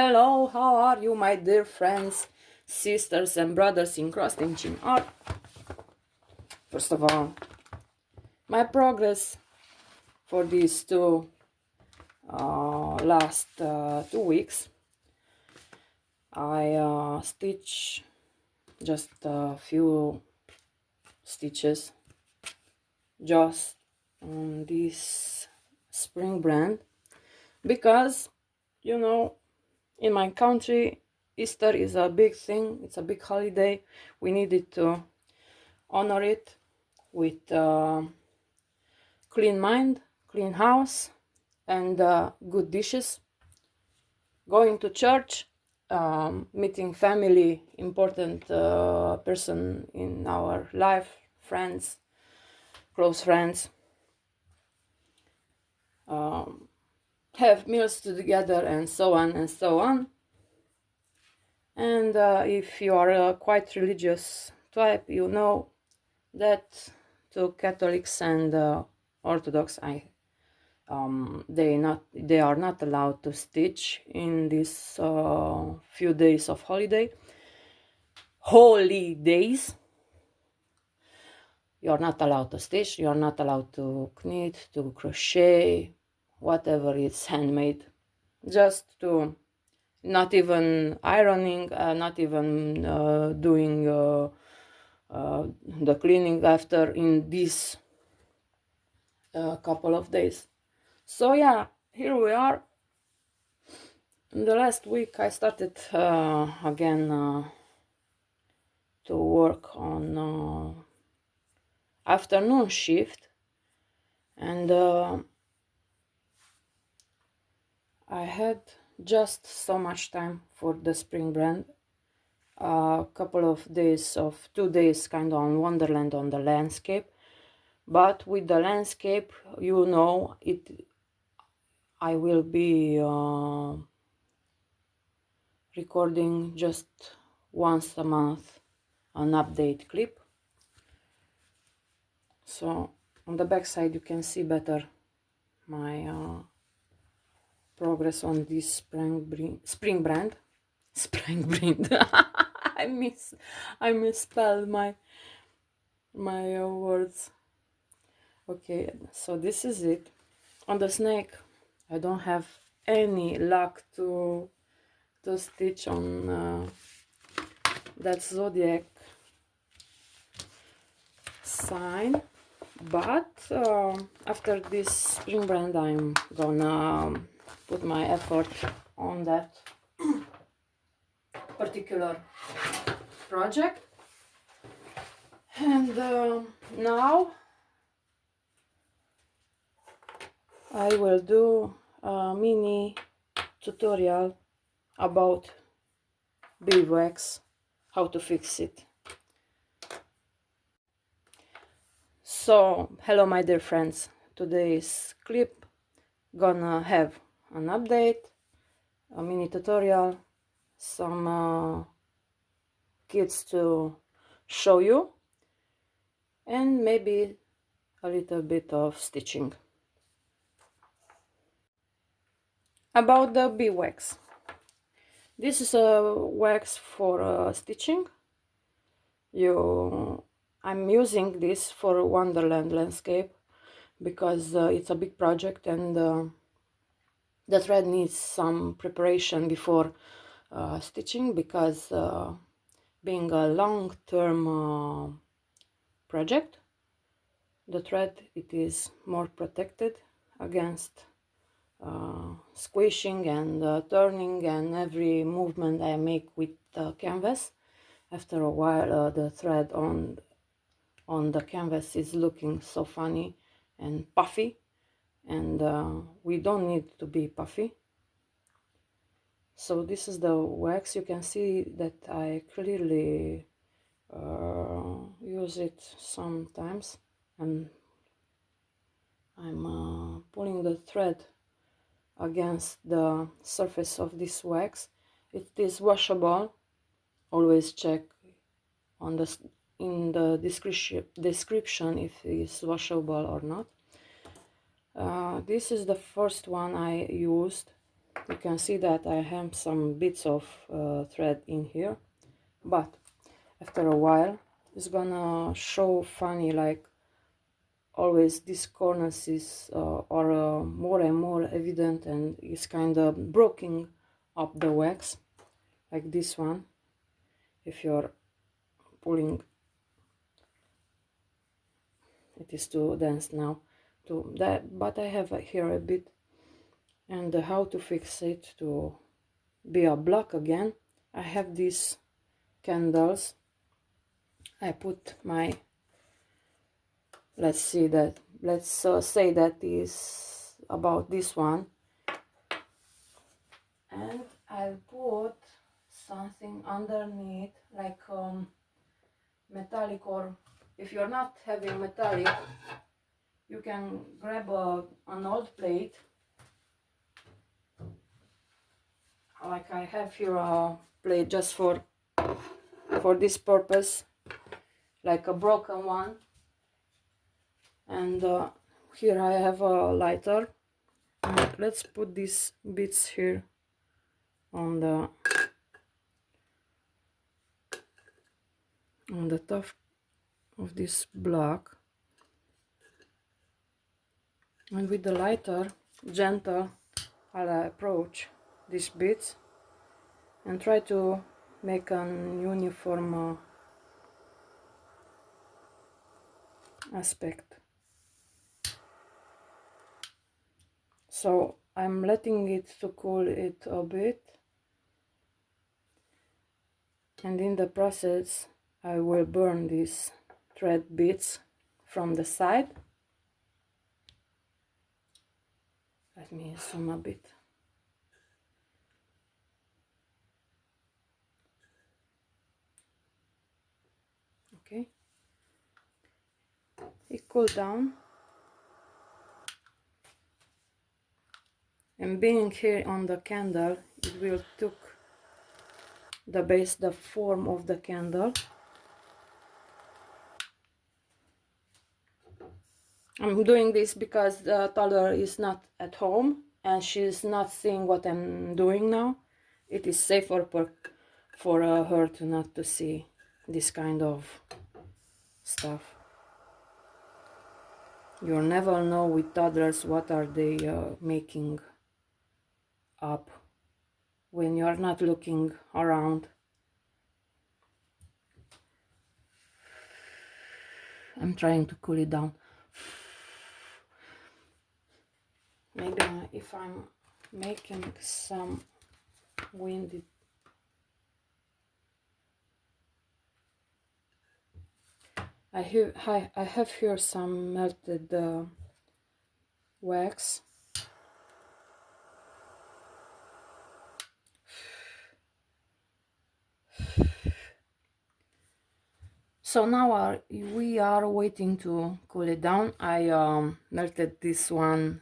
Hello, how are you, my dear friends, sisters and brothers in cross-stitching art? First of all, my progress for these last 2 weeks. I stitch just a few stitches just on this spring brand because, in my country, Easter is a big thing. It's a big holiday. We needed to honor it with clean mind, clean house, and good dishes. Going to church, meeting family, important person in our life, friends, close friends. Have meals together and so on and so on. And if you are a quite religious type, you know that to Catholics and Orthodox, they are not allowed to stitch in these few days of holiday. Holy days. You are not allowed to stitch. You are not allowed to knit, to crochet, whatever is handmade. Just to not even ironing, not even doing the cleaning after in these couple of days. So yeah, here we are. In the last week I started again to work on afternoon shift, and I had just so much time for the spring brand. A couple of days of 2 days kind of on Wonderland on the landscape, but with the landscape, I will be recording just once a month an update clip. So on the back side you can see better my progress on this spring brand. I misspelled my words. Okay, so this is it. On the snake, I don't have any luck to stitch on that zodiac sign, but after this spring brand I'm gonna put my effort on that particular project. And now I will do a mini tutorial about beeswax, how to fix it. So hello my dear friends, today's clip gonna have an update, a mini tutorial, some kits to show you, and maybe a little bit of stitching. About the bee wax. This is a wax for stitching. I'm using this for Wonderland landscape because it's a big project, and the thread needs some preparation before stitching, because being a long-term project, the thread, it is more protected against squishing and turning, and every movement I make with the canvas. After a while the thread on the canvas is looking so funny and puffy, and we don't need to be puffy. So this is the wax. You can see that I clearly use it sometimes, and I'm pulling the thread against the surface of this wax. It is washable. Always check in the description if it's washable or not. This is the first one I used. You can see that I have some bits of thread in here, but after a while it's gonna show funny, like always these corners are more and more evident, and it's kind of breaking up the wax, like this one. If you're pulling, it is too dense now to that, but I have here a bit. And how to fix it to be a block again, I have these candles. I put my, let's say that is about this one, and I'll put something underneath, like metallic, or if you're not having metallic, you can grab an old plate, like I have here a plate just for this purpose, like a broken one. And here I have a lighter, and let's put these bits here on the top of this block, and with the lighter, gentle, I'll approach these bits and try to make an uniform aspect. So I'm letting it to cool it a bit, and in the process I will burn these thread bits from the side. Let me zoom a bit. Okay, it cooled down, and being here on the candle, it will took the base, the form of the candle. I'm doing this because the toddler is not at home and she's not seeing what I'm doing now. It is safer for her to not to see this kind of stuff. You'll never know with toddlers what are they making up when you're not looking around. I'm trying to cool it down. Maybe if I'm making some windy, I have here some melted wax. So now we are waiting to cool it down. I melted this one.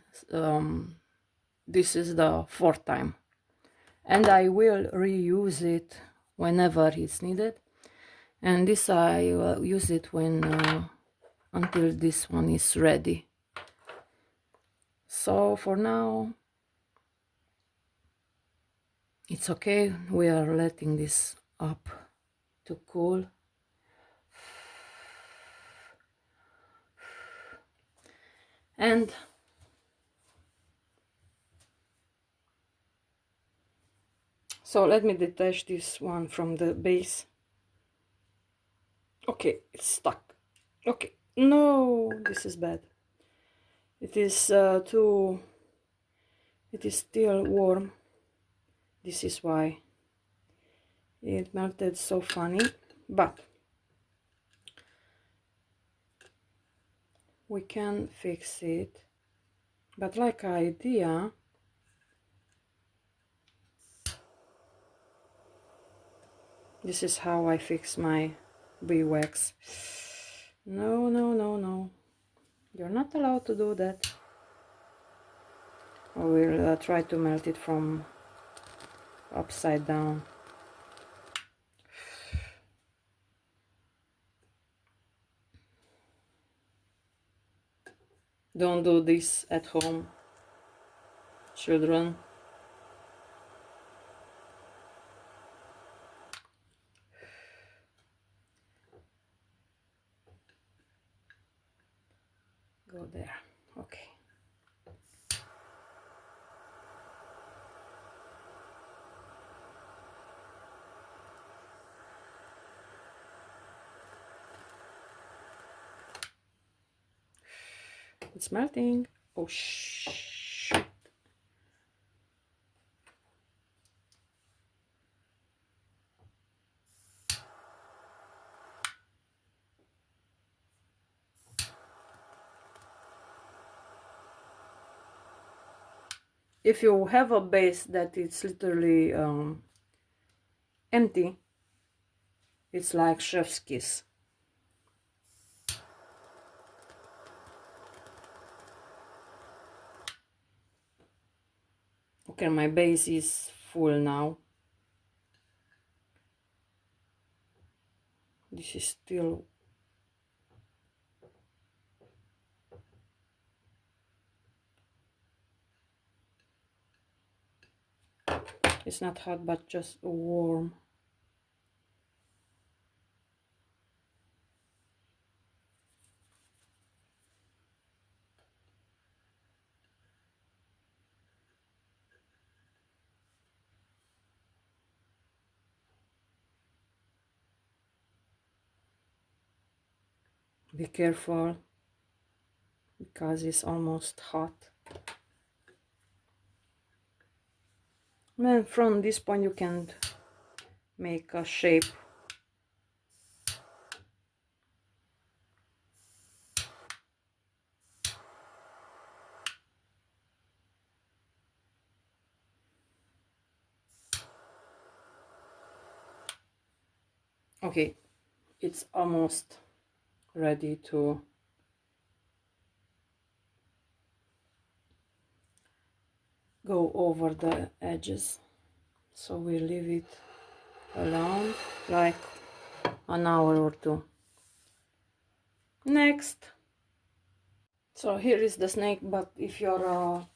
This is the fourth time, and I will reuse it whenever it's needed. And this I will use it when until this one is ready. So for now it's okay. We are letting this up to cool. And so let me detach this one from the base. Okay, it's stuck. Okay, no, this is bad. It is still warm. This is why it melted so funny, but we can fix it. But like idea, this is how I fix my beeswax. No, no, no, no. You're not allowed to do that. I will try to melt it from upside down. Don't do this at home, children. go there. Okay. It's melting. Oh shoot. If you have a base that it's literally empty, it's like chef's kiss. Okay, my base is full now. This is still it's not hot, but just warm. Be careful because it's almost hot. And from this point you can make a shape. Okay, it's almost ready to go over the edges, so we leave it alone like an hour or two. Next. So here is the snake, but if you're a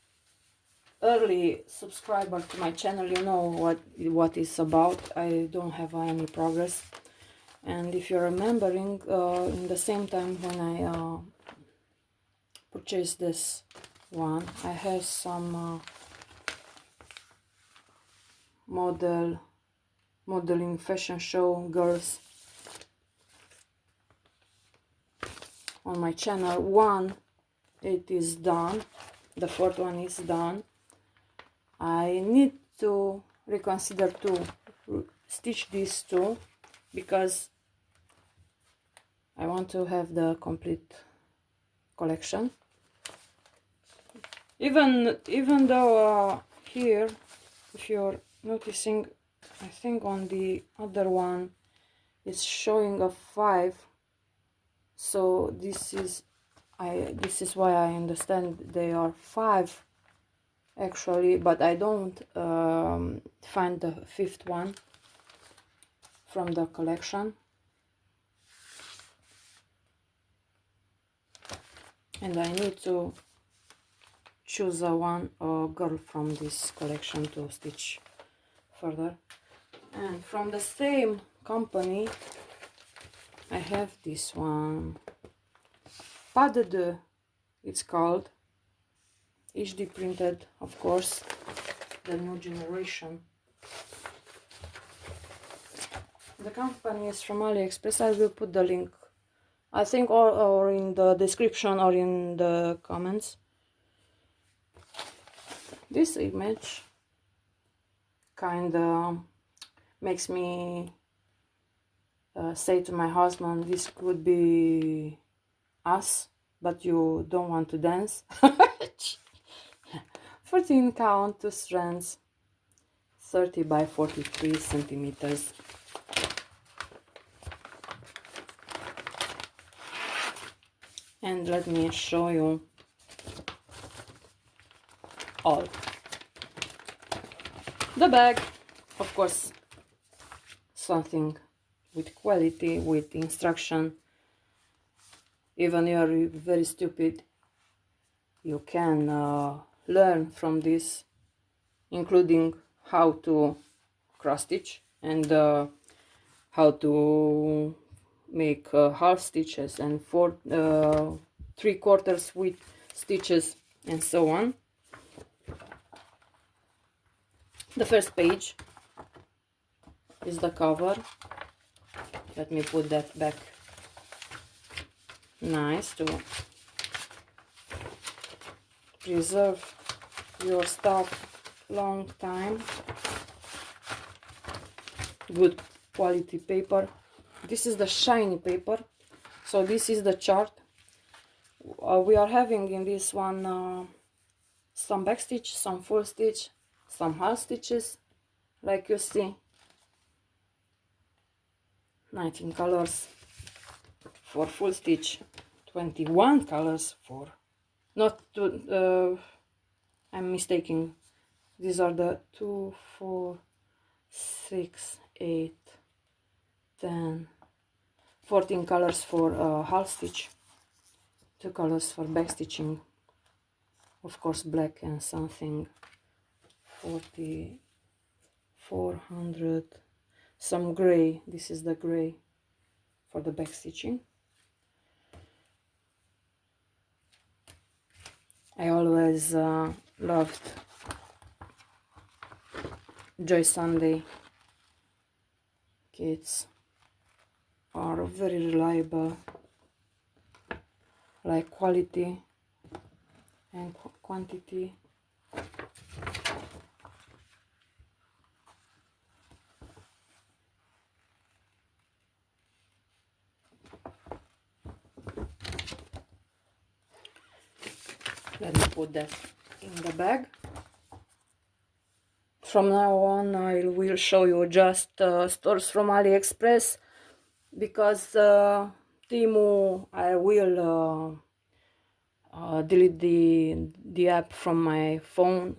early subscriber to my channel, you know what it's about. I don't have any progress. And if you're remembering, in the same time when I purchased this one, I have some modeling fashion show girls on my channel. One, it is done. The fourth one is done. I need to reconsider to stitch these two because I want to have the complete collection. Even though here, if you're noticing, I think on the other one it's showing a 5, so this is why I understand they are 5 actually, but I don't find the 5th one from the collection, and I need to choose a girl from this collection to stitch further. And from the same company I have this one, Pas de Deux it's called, HD printed, of course, the new generation. The company is from AliExpress. I will put the link, I think, or in the description or in the comments. This image kind of makes me say to my husband, this could be us, but you don't want to dance. 14 count, 2 strands, 30 by 43 centimeters. And let me show you all. The bag, of course, something with quality, with instruction. Even you are very stupid, you can learn from this, including how to cross stitch and how to make half stitches and 3/4 with stitches and so on. The first page is the cover. Let me put that back. Nice to preserve your stuff long time. Good quality paper. This is the shiny paper, so this is the chart. We are having in this one some back stitch, some full stitch, some half stitches, like you see. 19 colors for full stitch, 21 colors for not to I'm mistaking. These are the 2, 4, 6, 8, 10, 14 colors for half stitch, 2 colors for back stitching, of course black and something, 40, 400, some gray. This is the gray for the back stitching. I always loved Joy Sunday kits. Are very reliable, like quality and quantity. Let me put that in the bag. From now on I will show you just stores from AliExpress, because Temu, I will delete the app from my phone.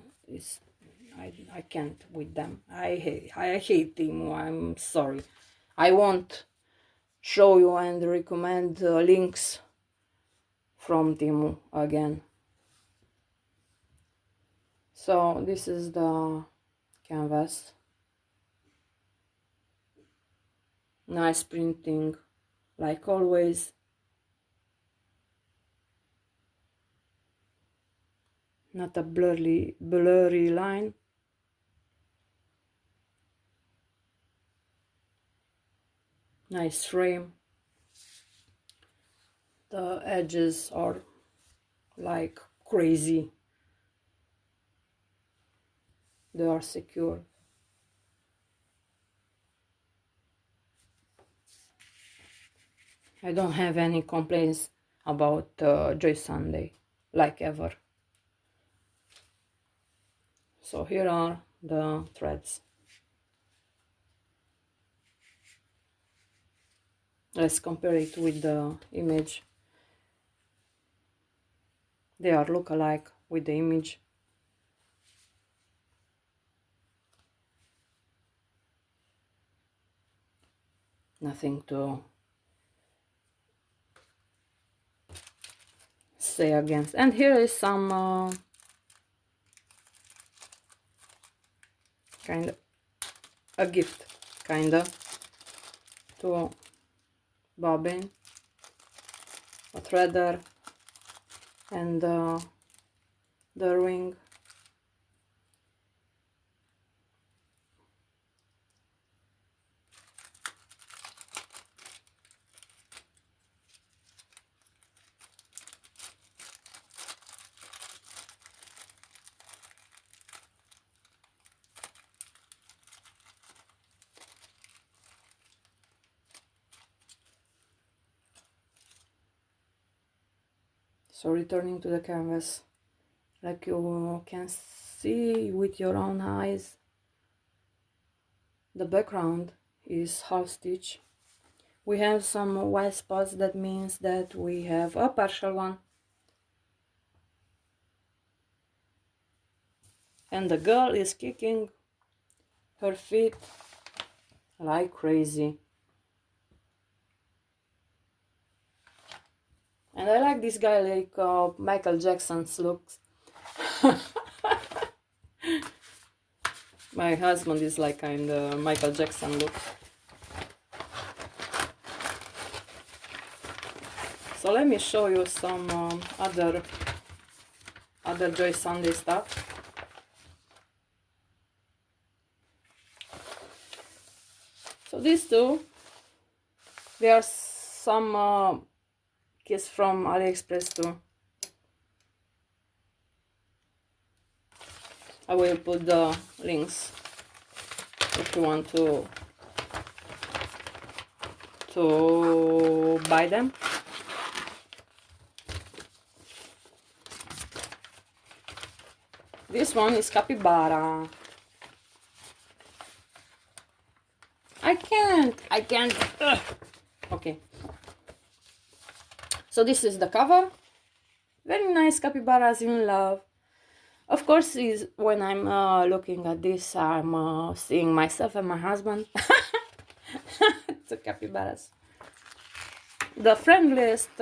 I can't with them. I hate Temu. I'm sorry. I won't show you and recommend links from Temu again. So this is the canvas. Nice printing, like always. Not a blurry line. Nice frame. The edges are like crazy. They are secure. I don't have any complaints about Joy Sunday, like ever. So here are the threads. Let's compare it with the image. They are look-alike with the image. Nothing to say against. And here is some kind of a gift, kinda, to bobbin, a threader, and the ring. So returning to the canvas, like you can see with your own eyes, the background is half stitch. We have some white spots, that means that we have a partial one. And the girl is kicking her feet like crazy. And I like this guy, like Michael Jackson's looks. My husband is like kind of Michael Jackson look. So let me show you some other Joy Sunday stuff. So these two, there are some kits from AliExpress too. I will put the links if you want to buy them. This one is capybara. I can't. Ugh. Okay. So this is the cover. Very nice capybaras in love. Of course, is when I'm looking at this, I'm seeing myself and my husband. The capybaras. The friendliest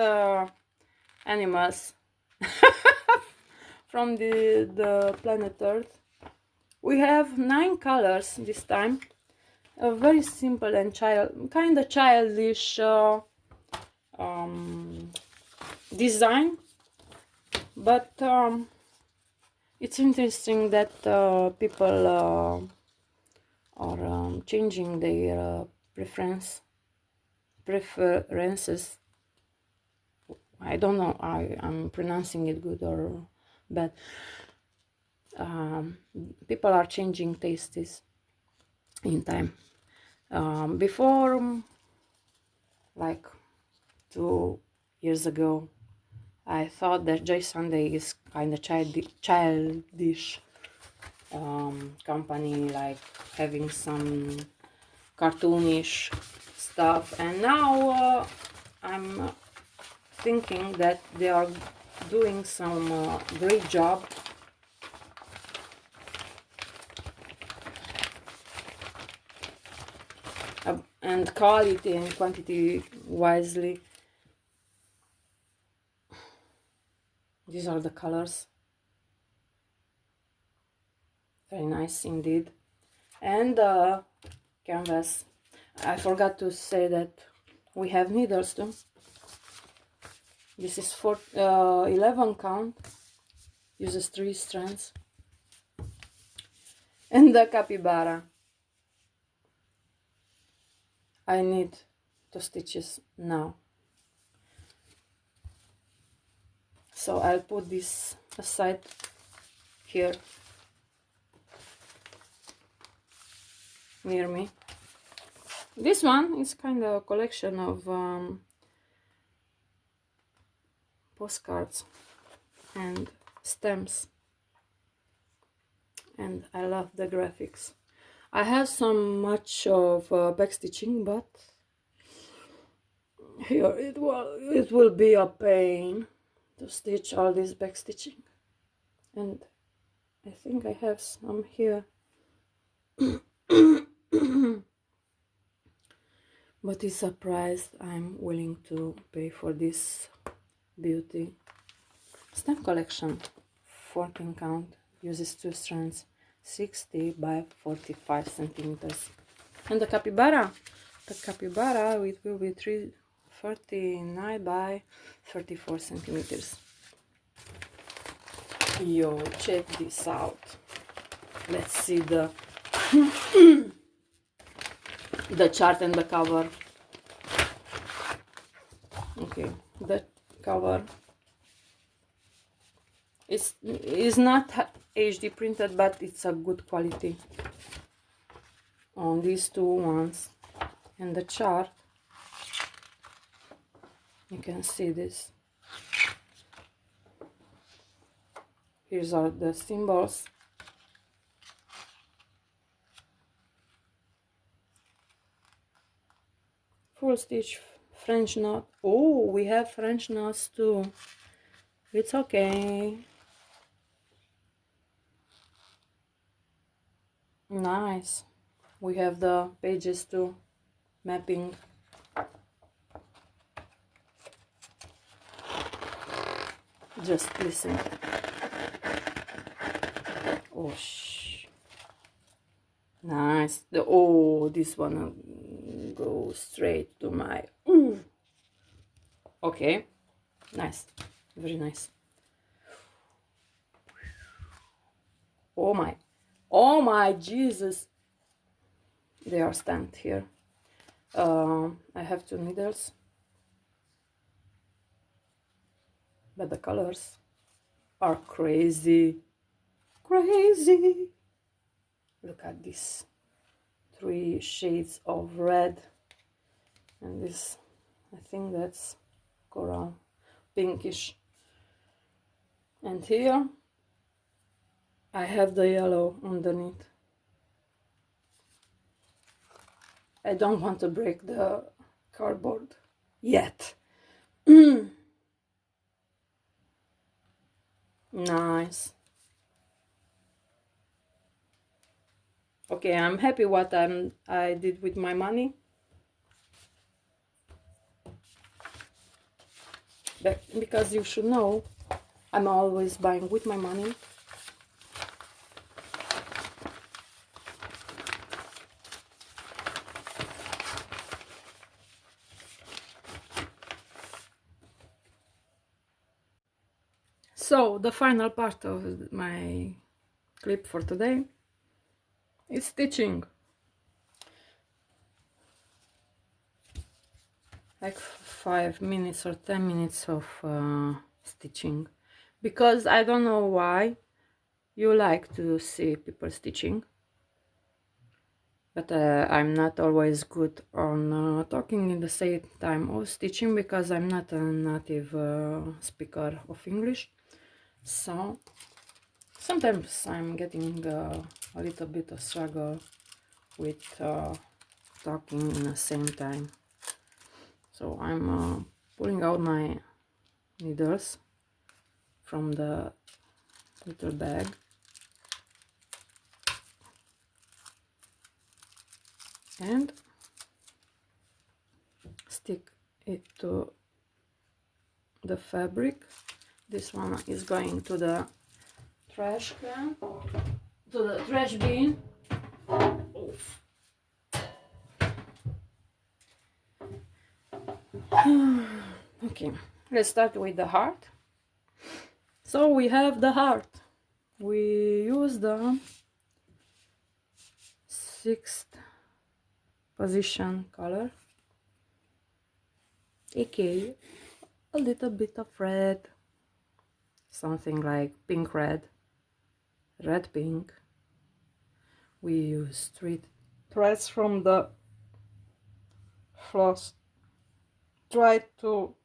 animals from the planet Earth. We have 9 colors this time. A very simple and kind of childish design, but it's interesting that people are changing their preferences. I don't know I'm pronouncing it good or bad. People are changing tastes in time. Before, like 2 years ago, I thought that Joy Sunday is kind of childish company, like having some cartoonish stuff, and now I'm thinking that they are doing some great job and quality and quantity wisely. These are the colors. Very nice indeed. And the canvas. I forgot to say that we have needles too. This is for 11 count. Uses 3 strands. And the capybara. I need 2 stitches now. So I'll put this aside here near me. This one is kind of a collection of postcards and stamps, and I love the graphics. I have some much of backstitching, but here it will be a pain to stitch all this backstitching, and I think I have some here. But it's a price I'm willing to pay for this beauty. Stamp collection, 14 count, uses 2 strands, 60 by 45 centimeters. And the capybara, it will be 39 by 34 centimeters. Yo, check this out. Let's see the the chart and the cover. Okay, the cover is not HD printed, but it's a good quality on these two ones. And the chart, you can see this. Here's are the symbols. Full stitch, French knot. Oh, we have French knots too. It's okay. Nice. We have the pages too, mapping. Just listen. Oh, nice. This one goes straight to my. Okay. Nice, very nice. Oh my Jesus, they are stamped here. I have 2 needles, but the colors are crazy. Look at this, 3 shades of red, and this, I think that's coral, pinkish. And here I have the yellow underneath. I don't want to break the cardboard yet. Nice. Okay, I'm happy what I did with my money. Because you should know, I'm always buying with my money. So the final part of my clip for today is stitching. Like 5 minutes or 10 minutes of stitching, because I don't know why you like to see people stitching, but I'm not always good on talking in the same time of stitching, because I'm not a native speaker of English. So sometimes I'm getting a little bit of struggle with talking in the same time. So I'm pulling out my needles from the little bag, and stick it to the fabric. This one is going to the trash can, to the trash bin. Oof. Okay, let's start with the heart. So we have the heart. We use the 6th position color, aka a little bit of red, something like pink red, red pink. We use 3 threads from the floss. Try to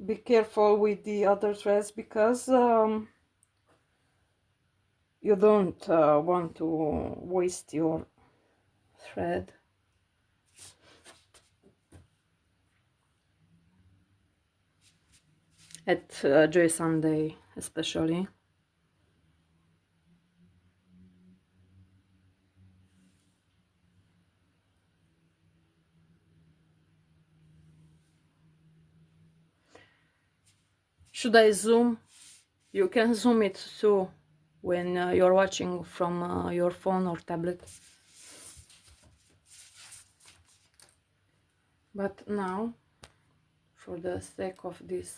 be careful with the other threads, because you don't want to waste your thread. At Joy Sunday especially. Should I zoom? You can zoom it too when you're watching from your phone or tablet. But now, for the sake of this,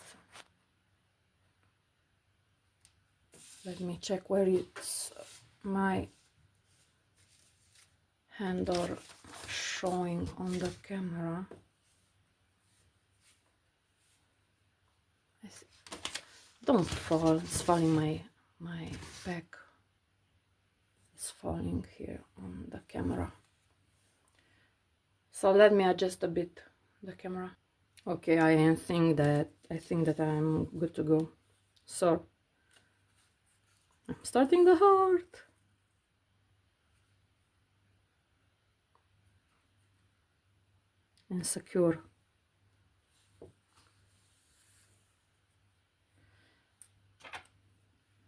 let me check where it's my hand are showing on the camera. Don't fall, it's falling my back. It's falling here on the camera. So let me adjust a bit the camera. Okay, I think that I'm good to go. So I'm starting the heart. And secure.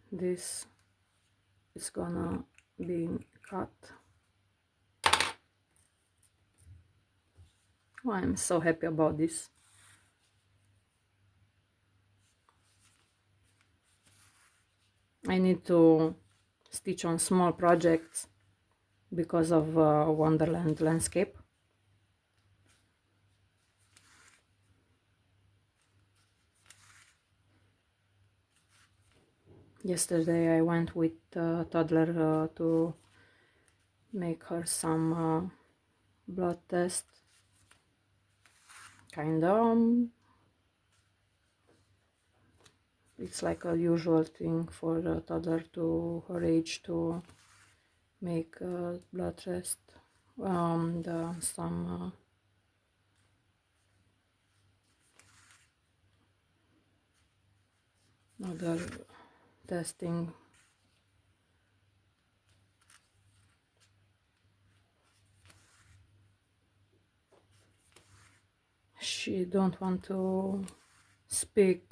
This is gonna be cut. Oh, I'm so happy about this. I need to stitch on small projects because of Wonderland landscape. Yesterday I went with toddler to make her some blood test. It's like a usual thing for a toddler to her age to make a blood test. Some other testing. She don't want to speak.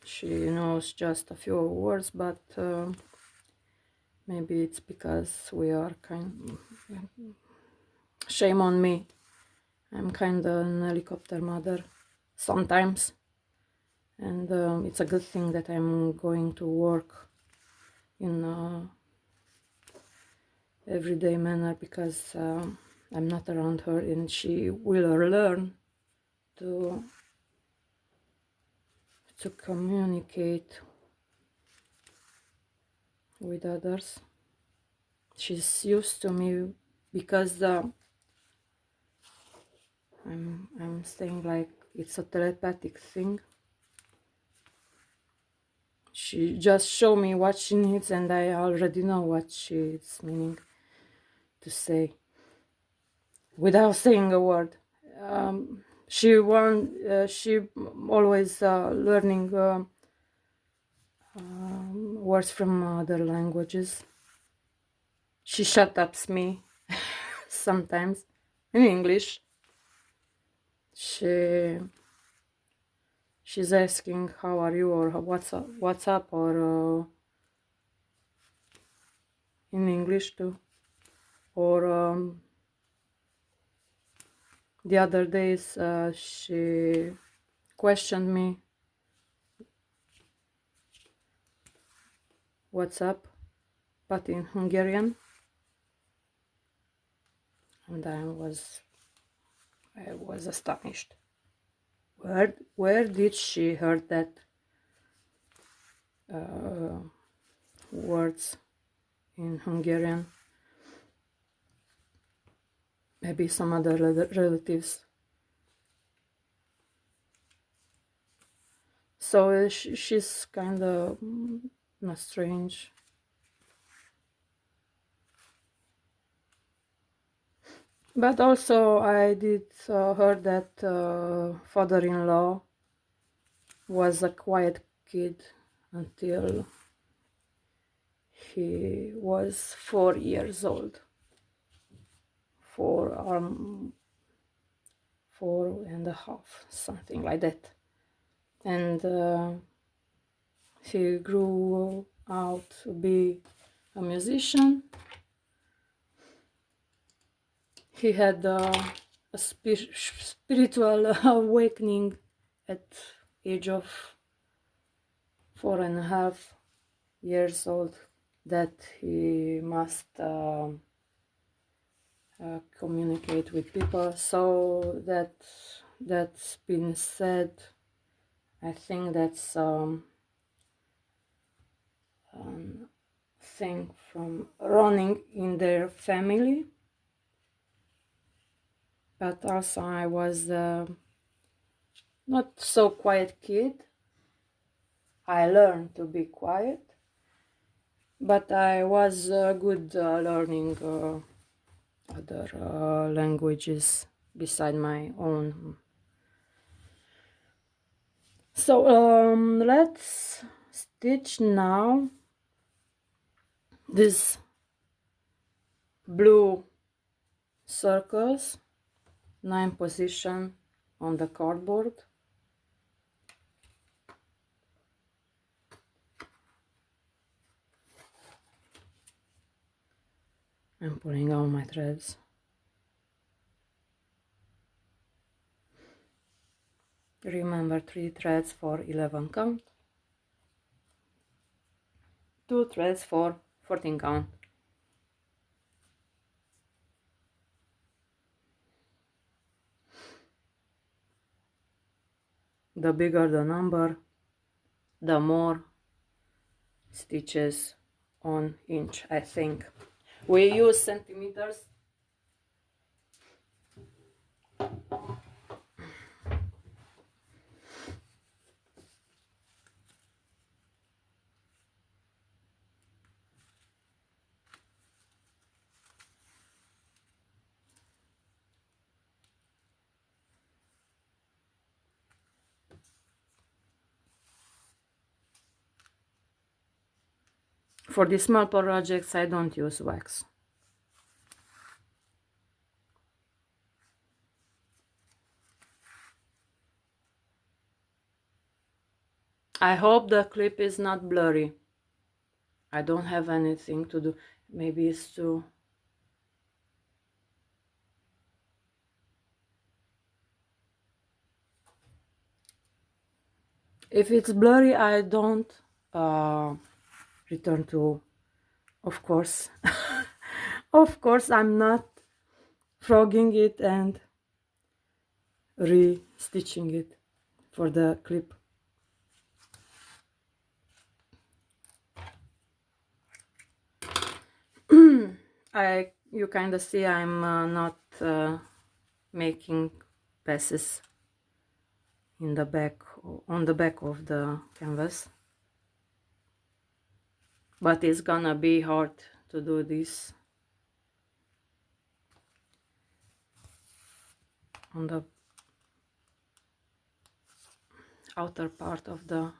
She knows just a few words, but maybe it's because we are shame on me. I'm kind of an helicopter mother sometimes, and it's a good thing that I'm going to work in everyday manner, because I'm not around her, and she will learn to communicate with others. She's used to me because I'm saying like it's a telepathic thing. She just show me what she needs, and I already know what she's meaning to say without saying a word. She always learning words from other languages. She shut ups me sometimes in English. She's asking how are you, or what's up, or in English too. Or the other days she questioned me, what's up, but in Hungarian, and I was astonished. Where did she heard that words in Hungarian? Maybe some other relatives. So she's kind of not strange. But also I did heard that father-in-law was a quiet kid until he was 4 years old. 4.5, something like that. And he grew out to be a musician. He had a spiritual awakening at age of 4.5 years old, that he must communicate with people. So that's been said. I think that's thing from running in their family. But also I was not so quiet kid. I learned to be quiet, but I was good learning other languages beside my own. So let's stitch now these blue circles, 9 position on the cardboard. I'm pulling out my threads. Remember, 3 threads for 11 count, 2 threads for 14 count. the bigger the number, the more stitches on inch, I think. We use centimeters. For the small projects, I don't use wax. I hope the clip is not blurry. I don't have anything to do. Maybe it's too... If it's blurry, I don't return to, of course. Of course, I'm not frogging it and re-stitching it for the clip. You kind of see I'm not making passes in the back, on the back of the canvas, but it's gonna be hard to do this on the outer part of the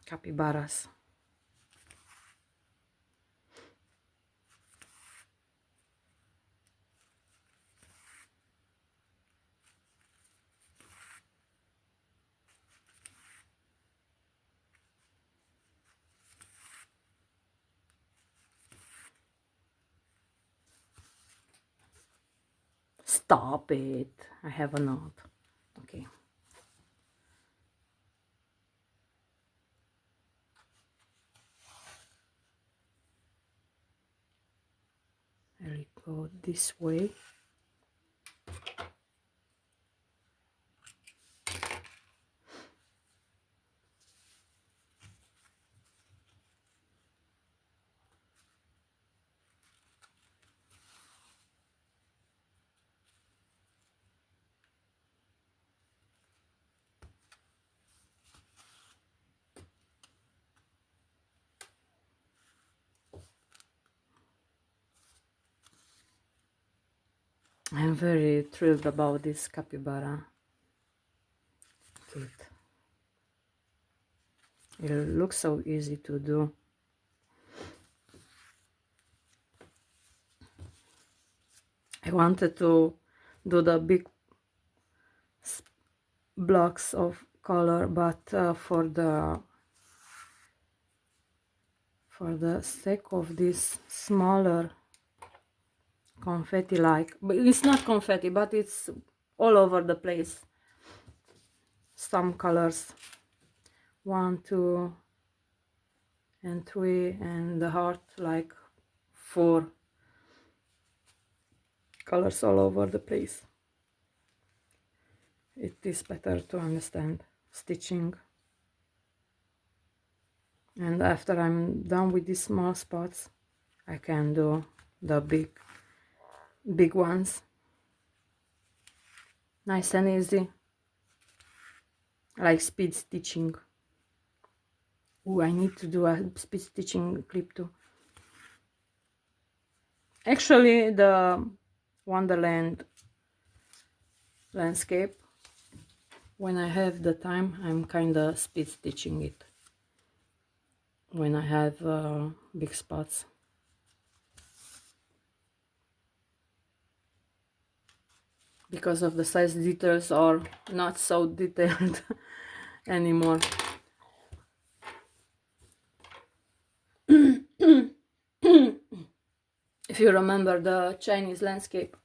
capybaras. Stop it. I have a knot. Okay. I'll go this way. I'm very thrilled about this capybara kit. It looks so easy to do. I wanted to do the big blocks of color, but for the sake of this smaller confetti, like, but it's not confetti, but it's all over the place, some colors, 1, 2 and 3, and the heart, like 4 colors all over the place. It is better to understand stitching. And after I'm done with these small spots, I can do the big ones. Nice and easy, like speed stitching. Oh, I need to do a speed stitching clip too. Actually, the Wonderland landscape, when I have the time, I'm kind of speed stitching it when I have big spots. Because of the size details are not so detailed anymore. If you remember the Chinese landscape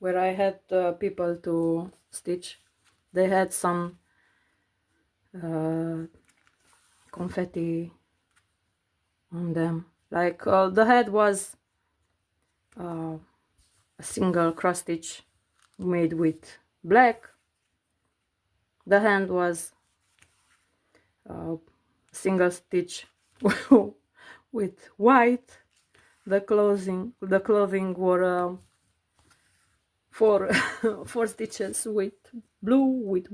where I had people to stitch, they had some confetti on them. Like the head was a single cross stitch made with black, The hand was single stitch with white. The clothing were four four stitches with blue, with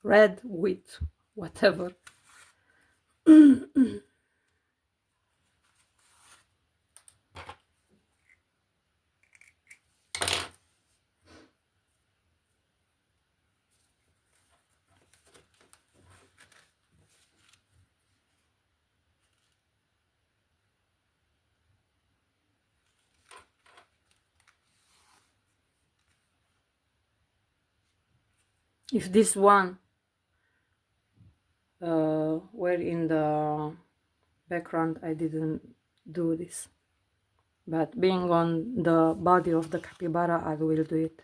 red, with whatever. If this one were in the background, I didn't do this, but being on the body of the capybara, I will do it.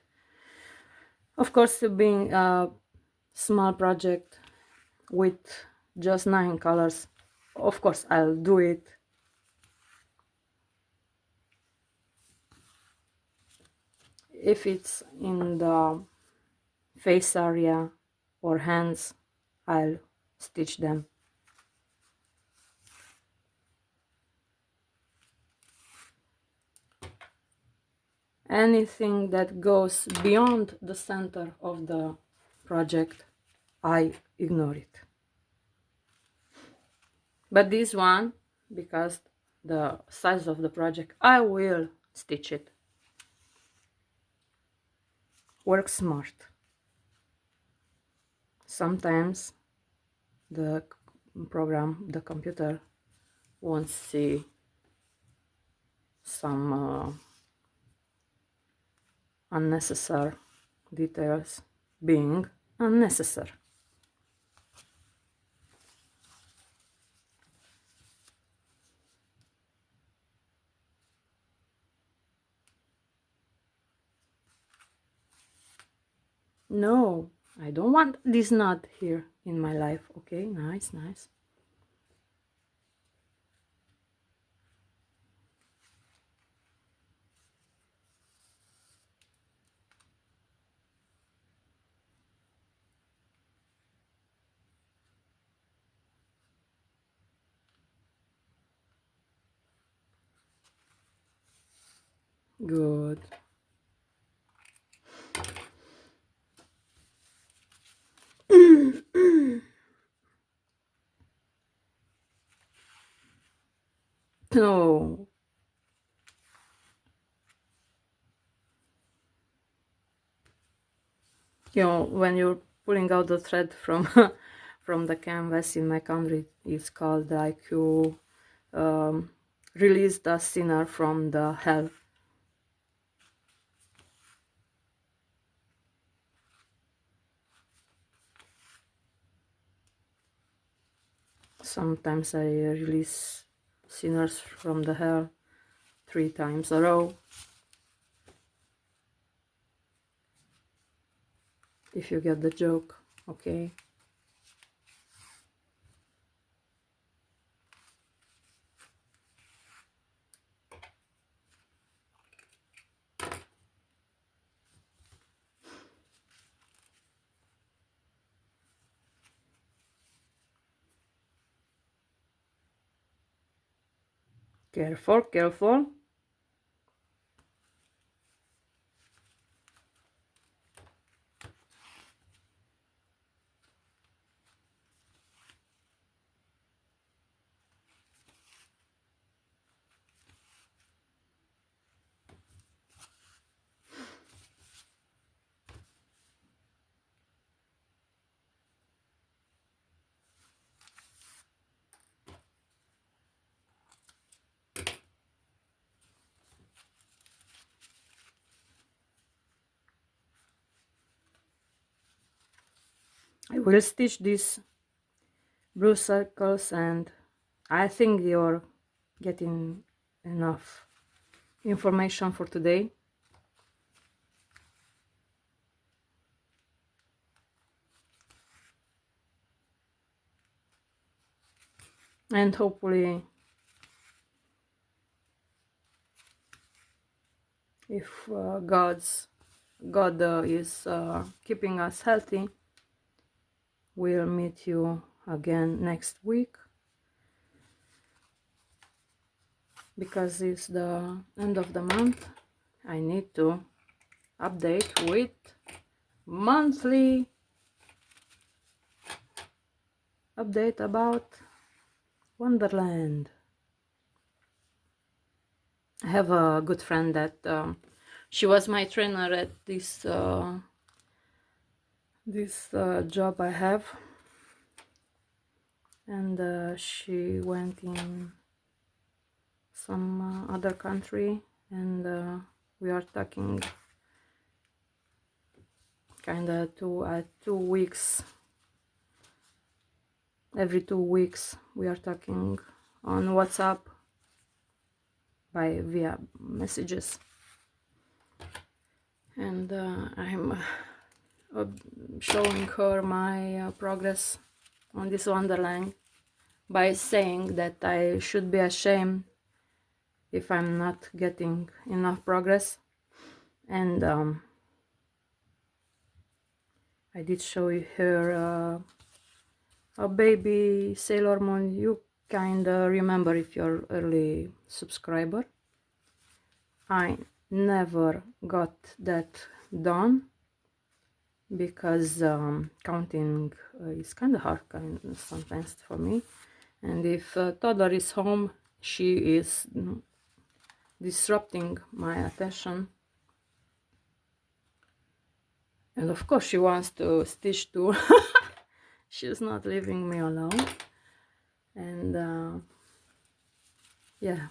Of course, being a small project with just 9 colors, of course I'll do it. If it's in the face area or hands, I'll stitch them. Anything that goes beyond the center of the project, I ignore it. But this one, because the size of the project, I will stitch it. Work smart. Sometimes the program, the computer, won't see some unnecessary details being unnecessary. No, I don't want this knot here in my life. Okay, nice, nice. Good. No. You know, when you're pulling out the thread from from the canvas, in my country it's called like you release the sinner from the hell. Sometimes I release sinners from the hell 3 times a row. If you get the joke, okay. Careful, careful. I will stitch these blue circles, and I think you're getting enough information for today. And hopefully, if God is keeping us healthy, will meet you again next week, because it's the end of the month. I need to update with monthly update about Wonderland. I have a good friend that she was my trainer at this job I have, and she went in some other country, and we are talking kind of 2 weeks. Every 2 weeks we are talking on WhatsApp via messages, and I'm showing her my progress on this Wonderland by saying that I should be ashamed if I'm not getting enough progress. And I did show her a baby Sailor Moon. You kinda remember if you're early subscriber. I never got that done because counting is kind of hard sometimes for me, and if toddler is home, she is disrupting my attention, and of course she wants to stitch too. She's not leaving me alone, and yeah.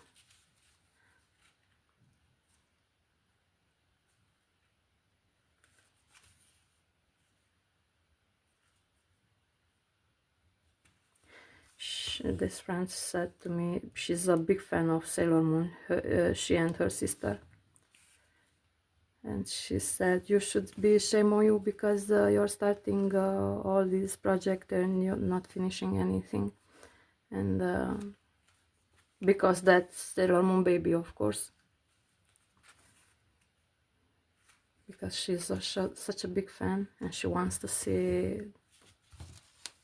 This friend said to me she's a big fan of Sailor Moon, she and her sister, and she said you should be shame on you because you're starting all these projects and you're not finishing anything, and because that's Sailor Moon baby, of course, because she's such a big fan and she wants to see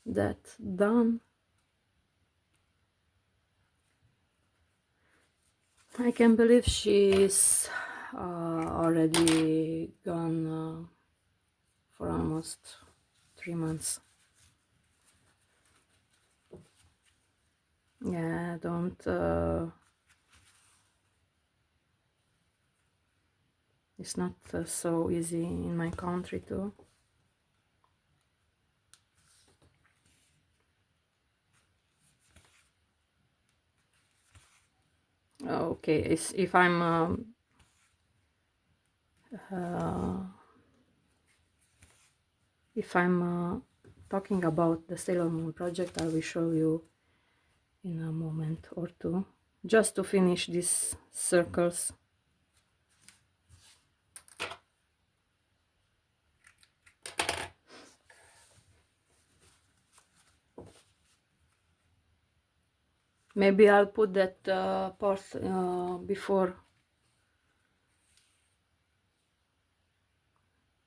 that done. I can't believe she's already gone for almost 3 months. Yeah, don't it's not so easy in my country too. Okay, if I'm talking about the Sailor Moon project, I will show you in a moment or two, just to finish these circles. Maybe I'll put that part before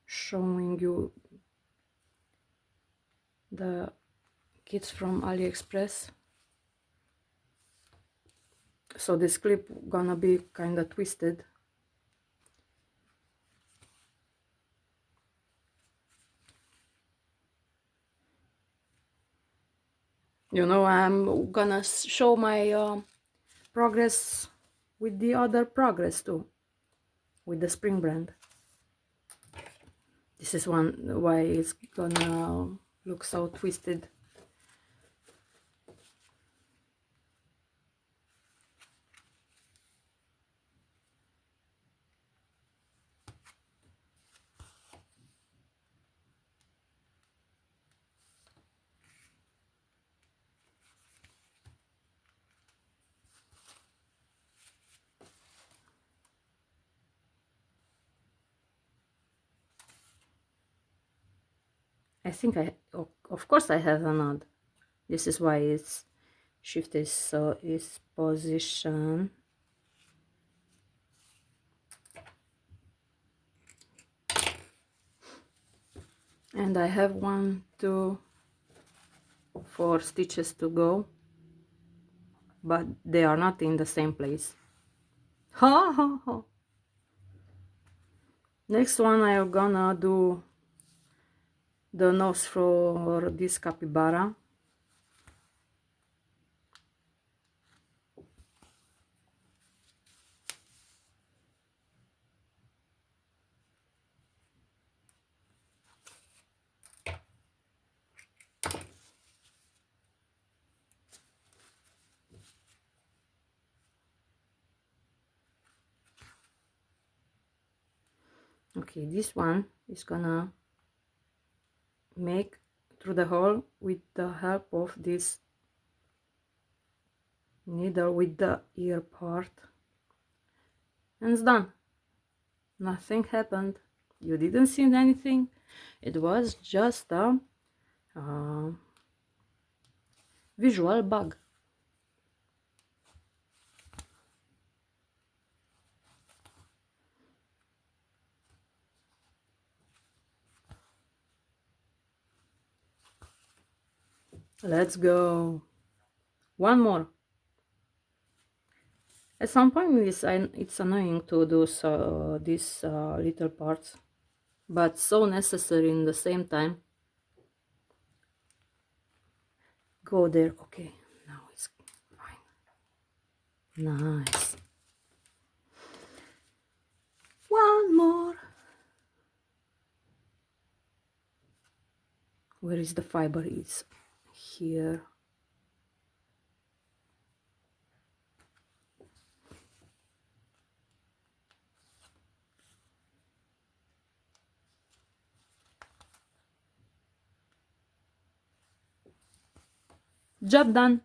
showing you the kits from AliExpress. So this clip gonna be kinda twisted. You know, I'm gonna show my progress with the other progress too, with the Spring brand. This is one why it's gonna look so twisted. I think of course I have a nod. This is why it's shifted so its position. And I have 1, 2, 4 stitches to go, but they are not in the same place. Ha ha ha. Next one, I'm gonna do the nose for this capybara. Okay, this one is gonna make through the hole with the help of this needle with the ear part, and it's done. Nothing happened. You didn't see anything. It was just a visual bug. Let's go. One more. At some point it's annoying to do these little parts, but so necessary in the same time. Go there. Okay, now it's fine. Nice. One more. Where is the fiber? It's here. Job done.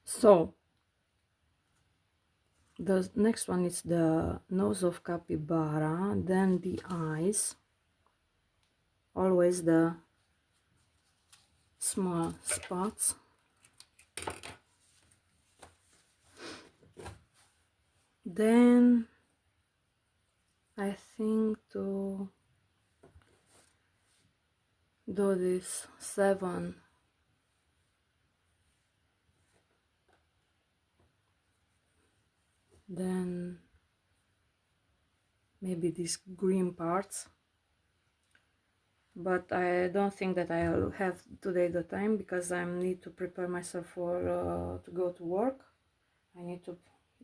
So the next one is the nose of capybara, then the eyes, always the small spots, then I think to do this 7 then maybe these green parts, but I don't think that I'll have today the time because I need to prepare myself for to go to work. I need to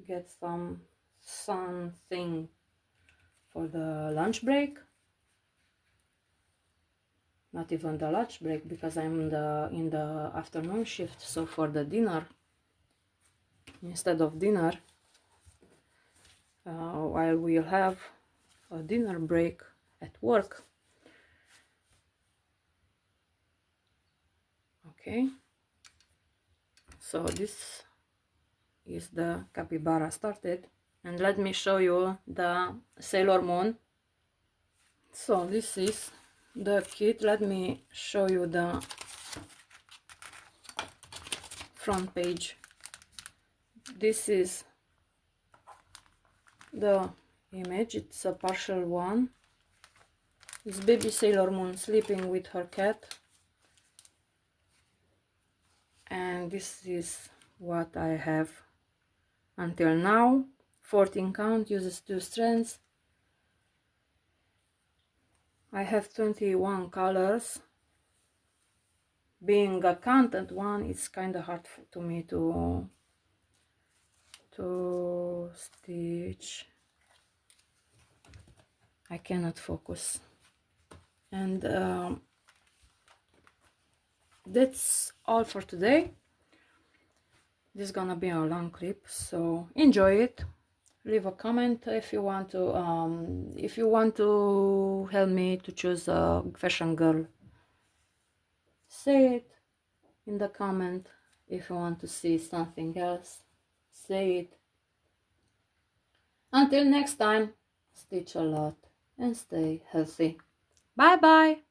get something for the lunch break. Not even the lunch break because I'm in the afternoon shift, so for the dinner, instead of dinner, while we'll have a dinner break at work. Okay, so this is the capybara started, and let me show you the Sailor Moon. So this is the kit. Let me show you the front page. This is the image. It's a partial one. It's baby Sailor Moon sleeping with her cat, and this is what I have until now. 14 count, uses 2 strands. I have 21 colors. Being a counted one, it's kind of hard to me to stitch. I cannot focus, and that's all for today. This is gonna be a long clip, so enjoy it. Leave a comment if you want to help me to choose a fashion girl. Say it in the comment. If you want to see something else, say it. Until next time, stitch a lot and stay healthy. Bye bye.